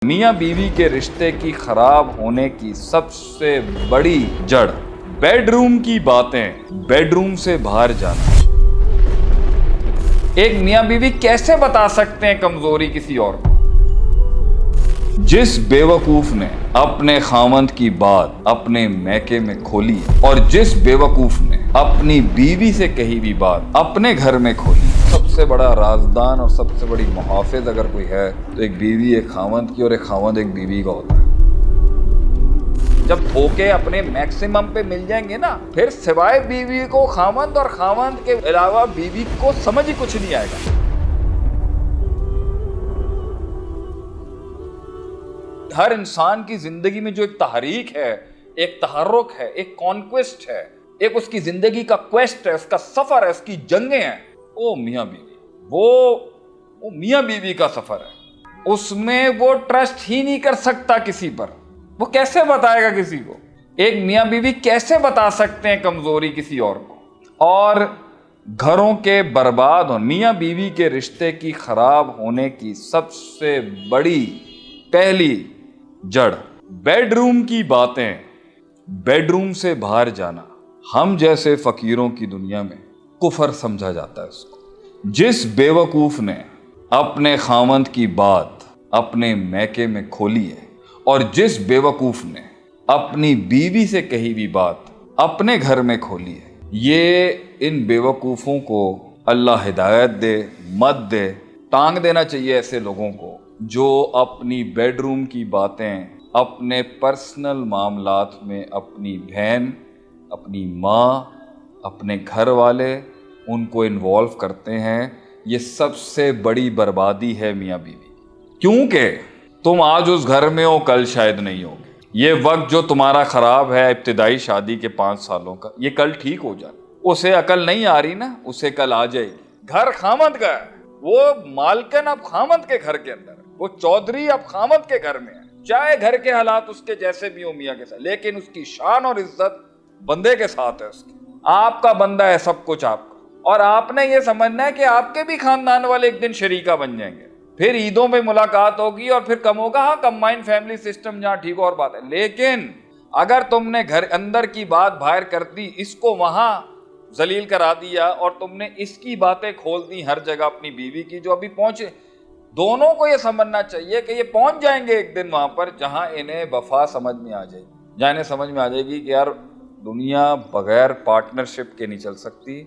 मियाँ बीवी के रिश्ते की खराब होने की सबसे बड़ी जड़ बेडरूम की बातें, बेडरूम से बाहर जाना। एक मियाँ बीवी कैसे बता सकते हैं कमजोरी किसी और को? जिस बेवकूफ ने अपने खामंद की बात अपने मैके में खोली और जिस बेवकूफ ने अपनी बीवी से कही भी बात अपने घर में खोली, सबसे बड़ा राजदान और सबसे बड़ी मुहाफिज अगर कोई है तो एक बीवी एक खामंद की और एक खामंद एक बीवी का होता है। जब धोखे अपने मैक्सिमम पे मिल जाएंगे ना, फिर सिवाय बीवी को खामंद और खामंद के अलावा बीवी को समझ ही कुछ नहीं आएगा। हर इंसान की जिंदगी में जो एक तहरीक है, एक तहर्रुक है, एक कॉन्क्वेस्ट है, एक उसकी जिंदगी का क्वेस्ट है, उसका सफर है, उसकी जंगें हैं, वो मियाँ बीवी, वो मियाँ बीवी का सफर है। उसमें वो ट्रस्ट ही नहीं कर सकता किसी पर। वो कैसे बताएगा किसी को? एक मियाँ बीवी कैसे बता सकते हैं कमजोरी किसी और को? और घरों के बर्बाद होने, मियाँ बीवी के रिश्ते की खराब होने की सबसे बड़ी पहली जड़ बेडरूम की बातें, बेडरूम से बाहर जाना। हम जैसे फकीरों की दुनिया में कुफर समझा जाता है उसको। जिस बेवकूफ ने अपने खामंद की बात अपने मैके में खोली है और जिस बेवकूफ ने अपनी बीवी से कही भी बात अपने घर में खोली है, ये इन बेवकूफ़ों को अल्लाह हिदायत दे, मत दे। टांग देना चाहिए ऐसे लोगों को जो अपनी बेडरूम की बातें अपने पर्सनल मामलात में अपनी बहन, अपनी माँ, अपने घर वाले उनको इन्वॉल्व करते हैं। ये सबसे बड़ी बर्बादी है मियाँ बीवी, क्योंकि तुम आज उस घर में हो, कल शायद नहीं होगे। ये वक्त जो तुम्हारा खराब है इब्तिदाई शादी के 5 सालों का, ये कल ठीक हो जाए। उसे अकल नहीं आ रही ना, उसे कल आ जाएगी। घर खामद का है, वो मालकन अब खामद के घर के अंदर है, वो चौधरी अब खामद के घर में है। चाहे घर के हालात उसके जैसे भी हो मियाँ के साथ, लेकिन उसकी शान और इज्जत बंदे के साथ है उसकी। आपका बंदा है सब कुछ आपका, और आपने ये समझना है कि आपके भी खानदान वाले एक दिन शरीका बन जाएंगे। फिर ईदों में मुलाकात होगी और फिर कम होगा। हाँ, कंबाइंड फैमिली सिस्टम जहाँ ठीक और बात है, लेकिन अगर तुमने घर अंदर की बात बाहर कर दी, इसको वहां जलील करा दिया और तुमने इसकी बातें खोल दी हर जगह अपनी बीवी की, जो अभी पहुंचे, दोनों को ये समझना चाहिए कि ये पहुंच जाएंगे एक दिन वहां पर जहां इन्हें वफा समझ में आ जाएगी, जहां इन्हें समझ में आ जाएगी कि यार दुनिया बगैर पार्टनरशिप के नहीं चल सकती,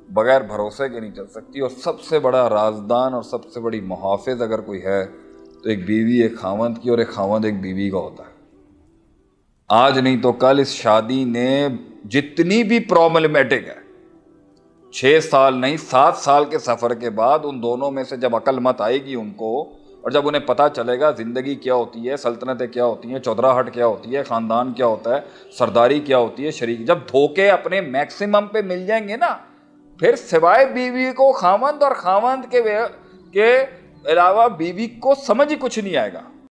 बगैर भरोसे के नहीं चल सकती। और सबसे बड़ा राजदान और सबसे बड़ी मुहाफिज अगर कोई है तो एक बीवी एक खामंद की और एक खामंद एक बीवी का होता है। आज नहीं तो कल इस शादी ने जितनी भी प्रॉब्लमेटिक है, 6 साल नहीं 7 साल के सफ़र के बाद उन दोनों में से जब अकल मत आएगी उनको, और जब उन्हें पता चलेगा ज़िंदगी क्या होती है, सल्तनतें क्या होती हैं, चौधराहट क्या होती है, ख़ानदान क्या होता है, सरदारी क्या होती है, शरीक, जब धोखे अपने मैक्सिमम पे मिल जाएंगे ना, फिर सिवाय बीवी को खामंद और खामंद के अलावा बीवी को समझ ही कुछ नहीं आएगा।